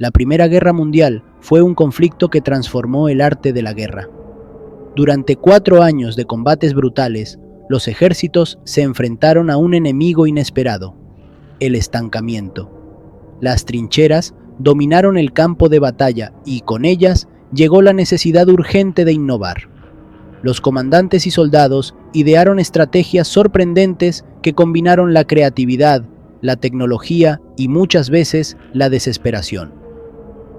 La Primera Guerra Mundial fue un conflicto que transformó el arte de la guerra. Durante 4 años de combates brutales, los ejércitos se enfrentaron a un enemigo inesperado: el estancamiento. Las trincheras dominaron el campo de batalla y con ellas llegó la necesidad urgente de innovar. Los comandantes y soldados idearon estrategias sorprendentes que combinaron la creatividad, la tecnología y muchas veces la desesperación.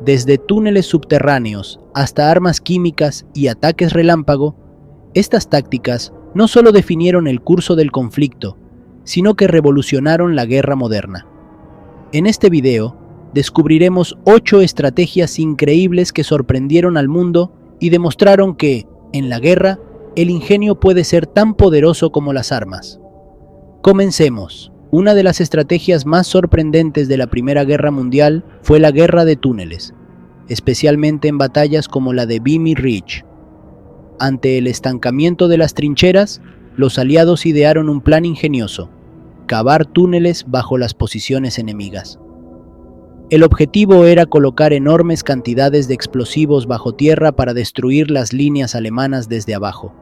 Desde túneles subterráneos hasta armas químicas y ataques relámpago, estas tácticas no solo definieron el curso del conflicto, sino que revolucionaron la guerra moderna. En este video, descubriremos 8 estrategias increíbles que sorprendieron al mundo y demostraron que, en la guerra, el ingenio puede ser tan poderoso como las armas. Comencemos. Una de las estrategias más sorprendentes de la Primera Guerra Mundial fue la guerra de túneles, especialmente en batallas como la de Vimy Ridge. Ante el estancamiento de las trincheras, los aliados idearon un plan ingenioso: cavar túneles bajo las posiciones enemigas. El objetivo era colocar enormes cantidades de explosivos bajo tierra para destruir las líneas alemanas desde abajo.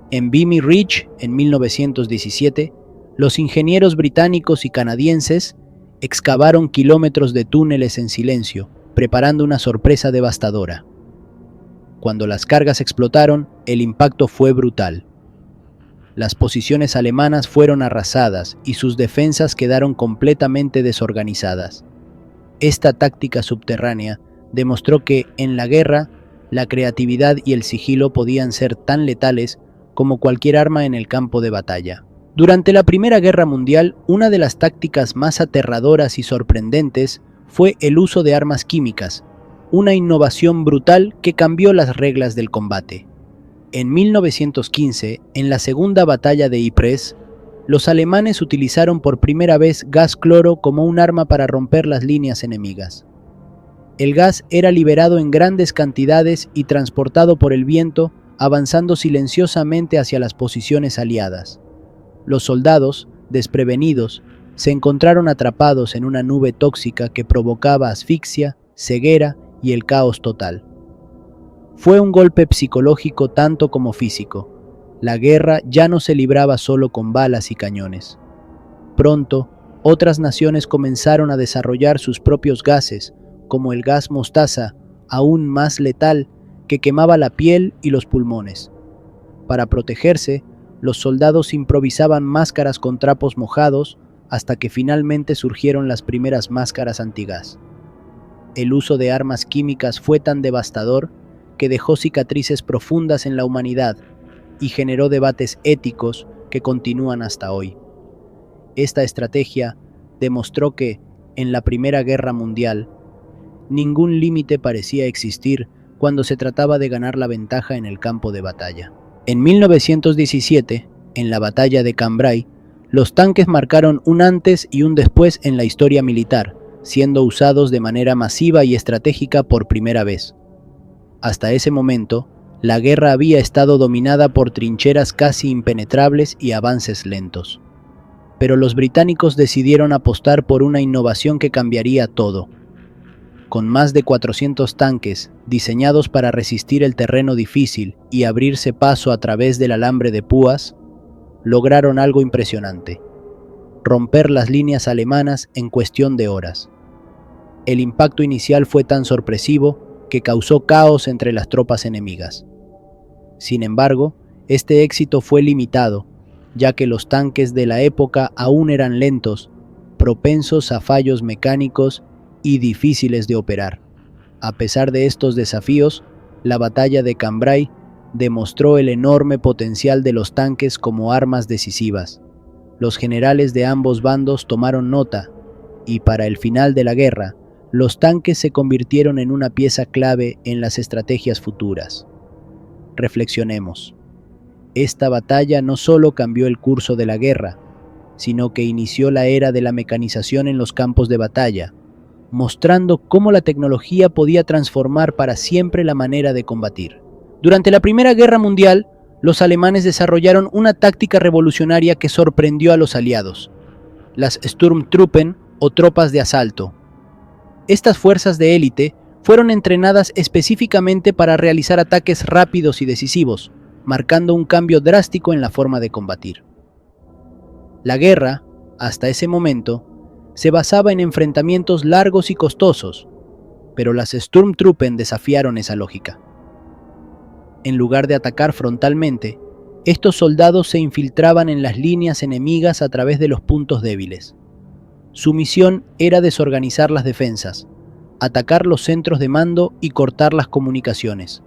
En Vimy Ridge, en 1917, los ingenieros británicos y canadienses excavaron kilómetros de túneles en silencio, preparando una sorpresa devastadora. Cuando las cargas explotaron, el impacto fue brutal. Las posiciones alemanas fueron arrasadas y sus defensas quedaron completamente desorganizadas. Esta táctica subterránea demostró que, en la guerra, la creatividad y el sigilo podían ser tan letales como cualquier arma en el campo de batalla. Durante la Primera Guerra Mundial, una de las tácticas más aterradoras y sorprendentes fue el uso de armas químicas, una innovación brutal que cambió las reglas del combate. En 1915, en la Segunda Batalla de Ypres, los alemanes utilizaron por primera vez gas cloro como un arma para romper las líneas enemigas. El gas era liberado en grandes cantidades y transportado por el viento, avanzando silenciosamente hacia las posiciones aliadas. Los soldados, desprevenidos, se encontraron atrapados en una nube tóxica que provocaba asfixia, ceguera y el caos total. Fue un golpe psicológico tanto como físico. La guerra ya no se libraba solo con balas y cañones. Pronto, otras naciones comenzaron a desarrollar sus propios gases, como el gas mostaza, aún más letal, que quemaba la piel y los pulmones. Para protegerse, los soldados improvisaban máscaras con trapos mojados hasta que finalmente surgieron las primeras máscaras antigas. El uso de armas químicas fue tan devastador que dejó cicatrices profundas en la humanidad y generó debates éticos que continúan hasta hoy. Esta estrategia demostró que, en la Primera Guerra Mundial, ningún límite parecía existir cuando se trataba de ganar la ventaja en el campo de batalla. En 1917, en la batalla de Cambrai, los tanques marcaron un antes y un después en la historia militar, siendo usados de manera masiva y estratégica por primera vez. Hasta ese momento, la guerra había estado dominada por trincheras casi impenetrables y avances lentos. Pero los británicos decidieron apostar por una innovación que cambiaría todo. Con más de 400 tanques diseñados para resistir el terreno difícil y abrirse paso a través del alambre de púas, lograron algo impresionante: romper las líneas alemanas en cuestión de horas. El impacto inicial fue tan sorpresivo que causó caos entre las tropas enemigas. Sin embargo, este éxito fue limitado, ya que los tanques de la época aún eran lentos, propensos a fallos mecánicos y difíciles de operar. A pesar de estos desafíos, la batalla de Cambrai demostró el enorme potencial de los tanques como armas decisivas. Los generales de ambos bandos tomaron nota, y para el final de la guerra, los tanques se convirtieron en una pieza clave en las estrategias futuras. Reflexionemos. Esta batalla no solo cambió el curso de la guerra, sino que inició la era de la mecanización en los campos de batalla, mostrando cómo la tecnología podía transformar para siempre la manera de combatir. Durante la Primera Guerra Mundial, los alemanes desarrollaron una táctica revolucionaria que sorprendió a los aliados: las Sturmtruppen o tropas de asalto. Estas fuerzas de élite fueron entrenadas específicamente para realizar ataques rápidos y decisivos, marcando un cambio drástico en la forma de combatir. La guerra, hasta ese momento, se basaba en enfrentamientos largos y costosos, pero las Sturmtruppen desafiaron esa lógica. En lugar de atacar frontalmente, estos soldados se infiltraban en las líneas enemigas a través de los puntos débiles. Su misión era desorganizar las defensas, atacar los centros de mando y cortar las comunicaciones.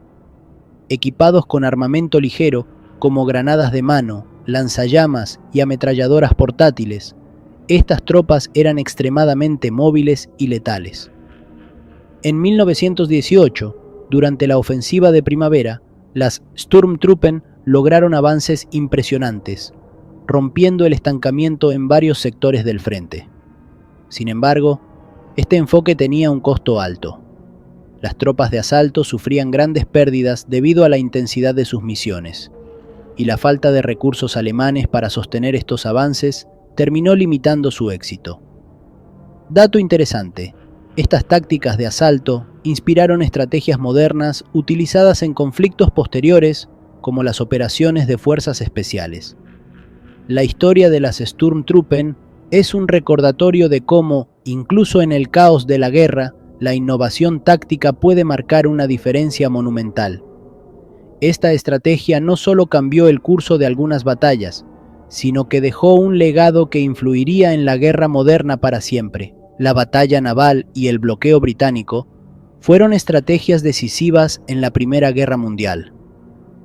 Equipados con armamento ligero como granadas de mano, lanzallamas y ametralladoras portátiles, estas tropas eran extremadamente móviles y letales. En 1918, durante la ofensiva de primavera, las Sturmtruppen lograron avances impresionantes, rompiendo el estancamiento en varios sectores del frente. Sin embargo, este enfoque tenía un costo alto. Las tropas de asalto sufrían grandes pérdidas debido a la intensidad de sus misiones, y la falta de recursos alemanes para sostener estos avances terminó limitando su éxito. Dato interesante: estas tácticas de asalto inspiraron estrategias modernas utilizadas en conflictos posteriores, como las operaciones de fuerzas especiales. La historia de las Sturmtruppen es un recordatorio de cómo, incluso en el caos de la guerra, la innovación táctica puede marcar una diferencia monumental. Esta estrategia no solo cambió el curso de algunas batallas, sino que dejó un legado que influiría en la guerra moderna para siempre. La batalla naval y el bloqueo británico fueron estrategias decisivas en la Primera Guerra Mundial,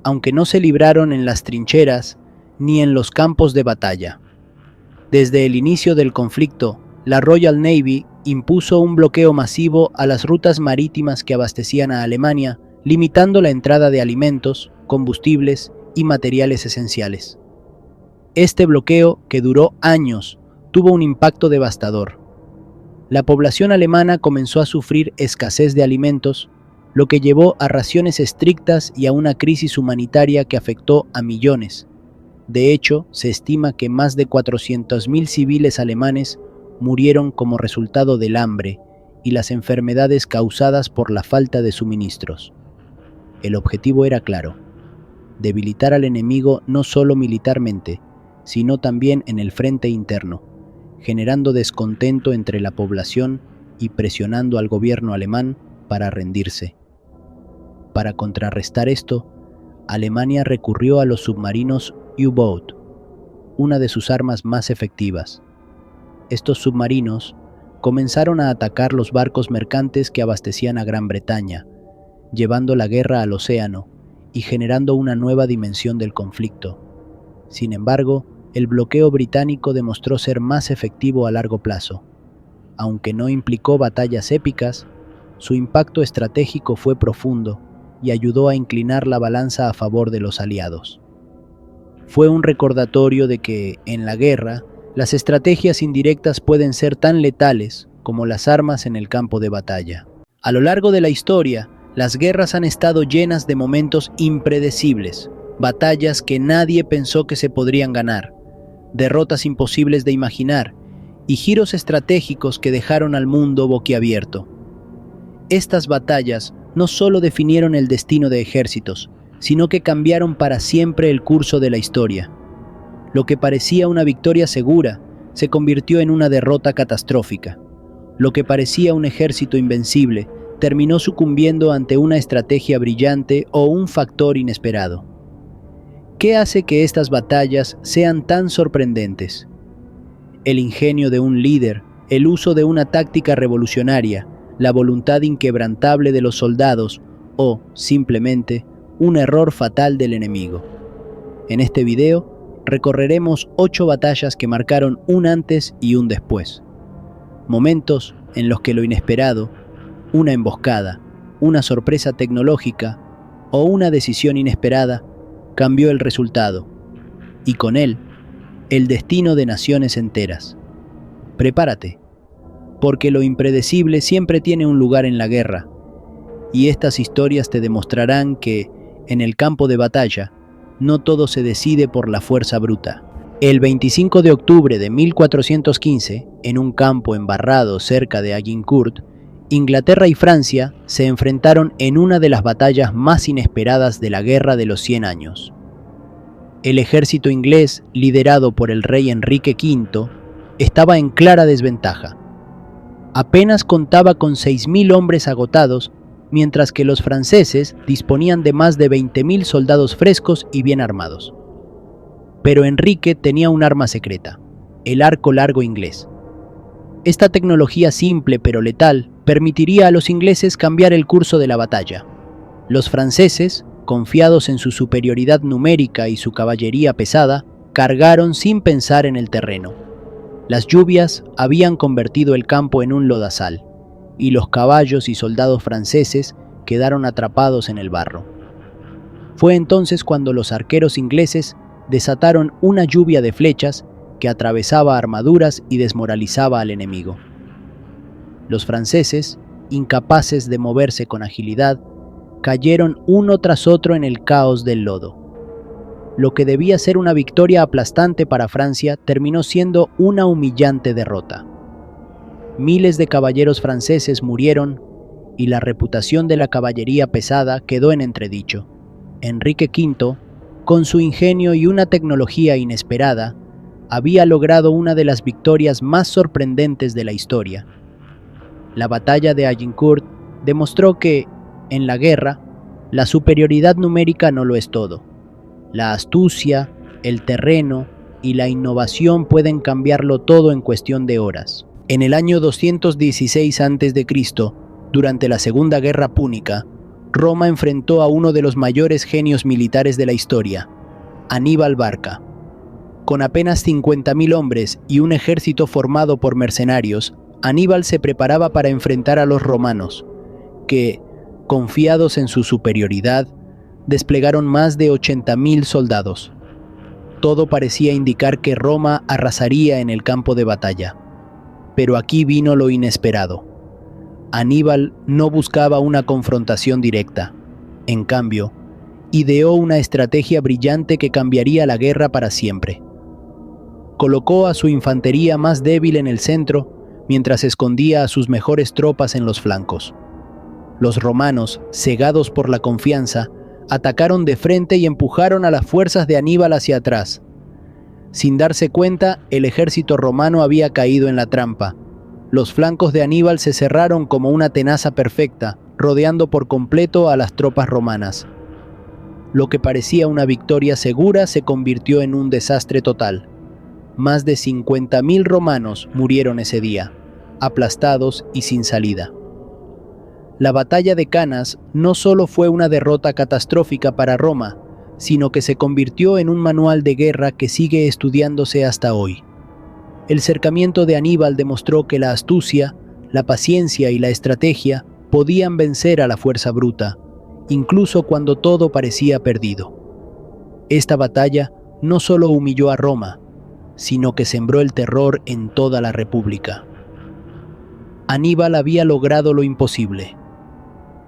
aunque no se libraron en las trincheras ni en los campos de batalla. Desde el inicio del conflicto, la Royal Navy impuso un bloqueo masivo a las rutas marítimas que abastecían a Alemania, limitando la entrada de alimentos, combustibles y materiales esenciales. Este bloqueo, que duró años, tuvo un impacto devastador. La población alemana comenzó a sufrir escasez de alimentos, lo que llevó a raciones estrictas y a una crisis humanitaria que afectó a millones. De hecho, se estima que más de 400.000 civiles alemanes murieron como resultado del hambre y las enfermedades causadas por la falta de suministros. El objetivo era claro: debilitar al enemigo no solo militarmente, sino también en el frente interno, generando descontento entre la población y presionando al gobierno alemán para rendirse. Para contrarrestar esto, Alemania recurrió a los submarinos U-Boat, una de sus armas más efectivas. Estos submarinos comenzaron a atacar los barcos mercantes que abastecían a Gran Bretaña, llevando la guerra al océano y generando una nueva dimensión del conflicto. Sin embargo, el bloqueo británico demostró ser más efectivo a largo plazo. Aunque no implicó batallas épicas, su impacto estratégico fue profundo y ayudó a inclinar la balanza a favor de los aliados. Fue un recordatorio de que, en la guerra, las estrategias indirectas pueden ser tan letales como las armas en el campo de batalla. A lo largo de la historia, las guerras han estado llenas de momentos impredecibles, batallas que nadie pensó que se podrían ganar, derrotas imposibles de imaginar y giros estratégicos que dejaron al mundo boquiabierto. Estas batallas no solo definieron el destino de ejércitos, sino que cambiaron para siempre el curso de la historia. Lo que parecía una victoria segura se convirtió en una derrota catastrófica. Lo que parecía un ejército invencible terminó sucumbiendo ante una estrategia brillante o un factor inesperado. ¿Qué hace que estas batallas sean tan sorprendentes? El ingenio de un líder, el uso de una táctica revolucionaria, la voluntad inquebrantable de los soldados o, simplemente, un error fatal del enemigo. En este video recorreremos 8 batallas que marcaron un antes y un después. Momentos en los que lo inesperado, una emboscada, una sorpresa tecnológica o una decisión inesperada cambió el resultado, y con él, el destino de naciones enteras. Prepárate, porque lo impredecible siempre tiene un lugar en la guerra, y estas historias te demostrarán que, en el campo de batalla, no todo se decide por la fuerza bruta. El 25 de octubre de 1415, en un campo embarrado cerca de Agincourt, Inglaterra y Francia se enfrentaron en una de las batallas más inesperadas de la Guerra de los 100 años. El ejército inglés, liderado por el rey Enrique V, estaba en clara desventaja. Apenas contaba con 6.000 hombres agotados, mientras que los franceses disponían de más de 20.000 soldados frescos y bien armados. Pero Enrique tenía un arma secreta, el arco largo inglés. Esta tecnología simple pero letal permitiría a los ingleses cambiar el curso de la batalla. Los franceses, confiados en su superioridad numérica y su caballería pesada, cargaron sin pensar en el terreno. Las lluvias habían convertido el campo en un lodazal, y los caballos y soldados franceses quedaron atrapados en el barro. Fue entonces cuando los arqueros ingleses desataron una lluvia de flechas que atravesaba armaduras y desmoralizaba al enemigo. Los franceses, incapaces de moverse con agilidad, cayeron uno tras otro en el caos del lodo. Lo que debía ser una victoria aplastante para Francia terminó siendo una humillante derrota. Miles de caballeros franceses murieron y la reputación de la caballería pesada quedó en entredicho. Enrique V, con su ingenio y una tecnología inesperada, había logrado una de las victorias más sorprendentes de la historia. La batalla de Agincourt demostró que, en la guerra, la superioridad numérica no lo es todo. La astucia, el terreno y la innovación pueden cambiarlo todo en cuestión de horas. En el año 216 a.C., durante la Segunda Guerra Púnica, Roma enfrentó a uno de los mayores genios militares de la historia, Aníbal Barca. Con apenas 50.000 hombres y un ejército formado por mercenarios, Aníbal se preparaba para enfrentar a los romanos, que, confiados en su superioridad, desplegaron más de 80.000 soldados. Todo parecía indicar que Roma arrasaría en el campo de batalla. Pero aquí vino lo inesperado. Aníbal no buscaba una confrontación directa. En cambio, ideó una estrategia brillante que cambiaría la guerra para siempre. Colocó a su infantería más débil en el centro, mientras escondía a sus mejores tropas en los flancos. Los romanos, cegados por la confianza, atacaron de frente y empujaron a las fuerzas de Aníbal hacia atrás. Sin darse cuenta, el ejército romano había caído en la trampa. Los flancos de Aníbal se cerraron como una tenaza perfecta, rodeando por completo a las tropas romanas. Lo que parecía una victoria segura se convirtió en un desastre total. Más de 50.000 romanos murieron ese día, aplastados y sin salida. La batalla de Canas no solo fue una derrota catastrófica para Roma, sino que se convirtió en un manual de guerra que sigue estudiándose hasta hoy. El cercamiento de Aníbal demostró que la astucia, la paciencia y la estrategia podían vencer a la fuerza bruta, incluso cuando todo parecía perdido. Esta batalla no solo humilló a Roma, sino que sembró el terror en toda la República. Aníbal había logrado lo imposible: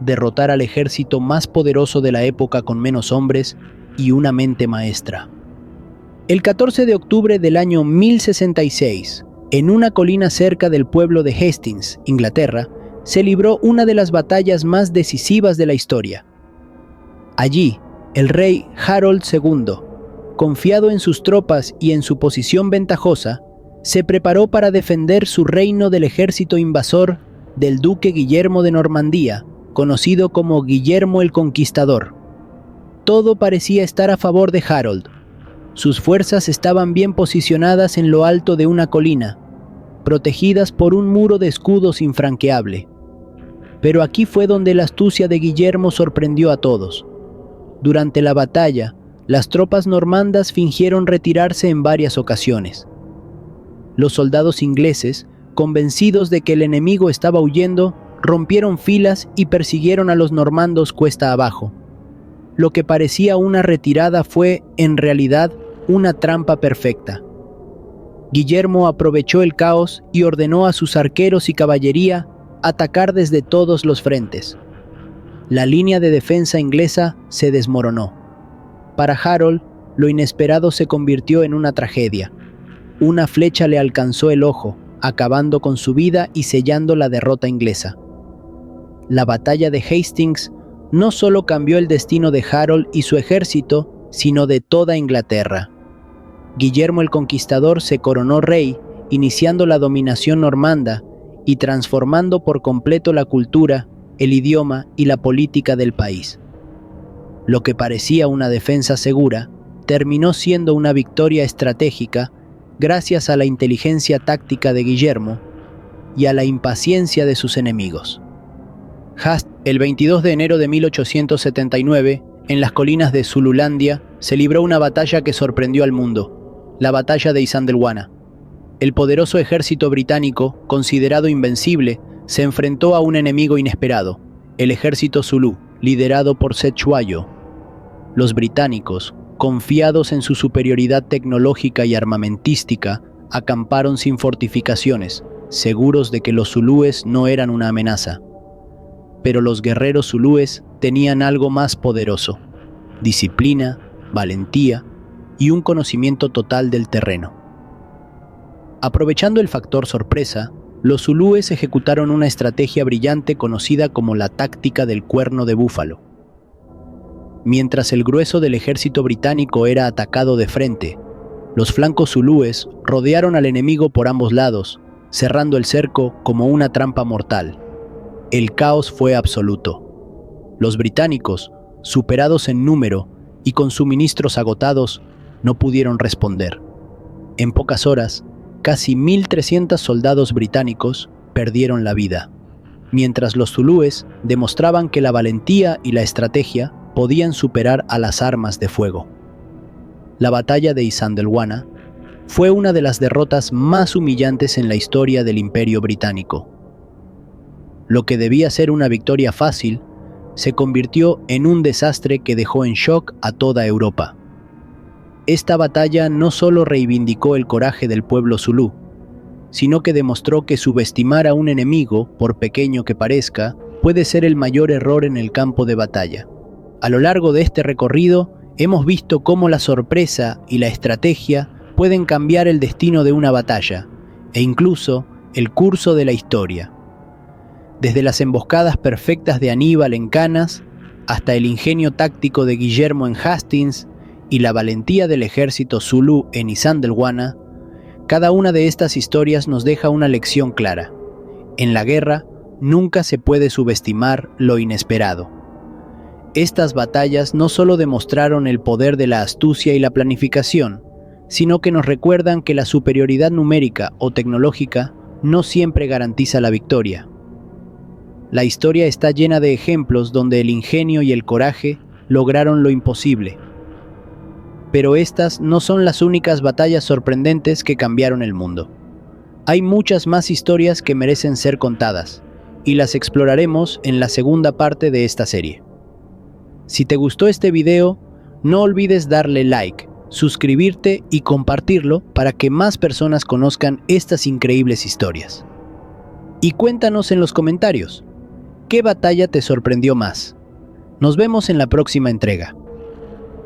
derrotar al ejército más poderoso de la época con menos hombres y una mente maestra. El 14 de octubre del año 1066, en una colina cerca del pueblo de Hastings, Inglaterra, se libró una de las batallas más decisivas de la historia. Allí, el rey Harold II, confiado en sus tropas y en su posición ventajosa, se preparó para defender su reino del ejército invasor del duque Guillermo de Normandía, conocido como Guillermo el Conquistador. Todo parecía estar a favor de Harold. Sus fuerzas estaban bien posicionadas en lo alto de una colina, protegidas por un muro de escudos infranqueable. Pero aquí fue donde la astucia de Guillermo sorprendió a todos. Durante la batalla, las tropas normandas fingieron retirarse en varias ocasiones. Los soldados ingleses, convencidos de que el enemigo estaba huyendo, rompieron filas y persiguieron a los normandos cuesta abajo. Lo que parecía una retirada fue, en realidad, una trampa perfecta. Guillermo aprovechó el caos y ordenó a sus arqueros y caballería atacar desde todos los frentes. La línea de defensa inglesa se desmoronó. Para Harold, lo inesperado se convirtió en una tragedia. Una flecha le alcanzó el ojo, acabando con su vida y sellando la derrota inglesa. la batalla de Hastings no solo cambió el destino de Harold y su ejército, sino de toda Inglaterra. Guillermo el Conquistador se coronó rey, iniciando la dominación normanda y transformando por completo la cultura, el idioma y la política del país. Lo que parecía una defensa segura, terminó siendo una victoria estratégica gracias a la inteligencia táctica de Guillermo y a la impaciencia de sus enemigos. El 22 de enero de 1879, en las colinas de Zululandia, se libró una batalla que sorprendió al mundo, la batalla de Isandlwana. El poderoso ejército británico, considerado invencible, se enfrentó a un enemigo inesperado, el ejército zulú, liderado por Cetshwayo. Los británicos, confiados en su superioridad tecnológica y armamentística, acamparon sin fortificaciones, seguros de que los zulúes no eran una amenaza. Pero los guerreros zulúes tenían algo más poderoso: disciplina, valentía y un conocimiento total del terreno. Aprovechando el factor sorpresa, los zulúes ejecutaron una estrategia brillante conocida como la táctica del cuerno de búfalo. Mientras el grueso del ejército británico era atacado de frente, los flancos zulúes rodearon al enemigo por ambos lados, cerrando el cerco como una trampa mortal. El caos fue absoluto. Los británicos, superados en número y con suministros agotados, no pudieron responder. En pocas horas, casi 1.300 soldados británicos perdieron la vida, mientras los zulúes demostraban que la valentía y la estrategia podían superar a las armas de fuego. La batalla de Isandlwana fue una de las derrotas más humillantes en la historia del Imperio Británico. Lo que debía ser una victoria fácil se convirtió en un desastre que dejó en shock a toda Europa. Esta batalla no solo reivindicó el coraje del pueblo zulú, sino que demostró que subestimar a un enemigo, por pequeño que parezca, puede ser el mayor error en el campo de batalla. A lo largo de este recorrido, hemos visto cómo la sorpresa y la estrategia pueden cambiar el destino de una batalla, e incluso el curso de la historia. Desde las emboscadas perfectas de Aníbal en Cannas, hasta el ingenio táctico de Guillermo en Hastings y la valentía del ejército zulú en Isandlwana, cada una de estas historias nos deja una lección clara. En la guerra, nunca se puede subestimar lo inesperado. Estas batallas no solo demostraron el poder de la astucia y la planificación, sino que nos recuerdan que la superioridad numérica o tecnológica no siempre garantiza la victoria. La historia está llena de ejemplos donde el ingenio y el coraje lograron lo imposible. Pero estas no son las únicas batallas sorprendentes que cambiaron el mundo. Hay muchas más historias que merecen ser contadas, y las exploraremos en la segunda parte de esta serie. Si te gustó este video, no olvides darle like, suscribirte y compartirlo para que más personas conozcan estas increíbles historias. Y cuéntanos en los comentarios, ¿qué batalla te sorprendió más? Nos vemos en la próxima entrega.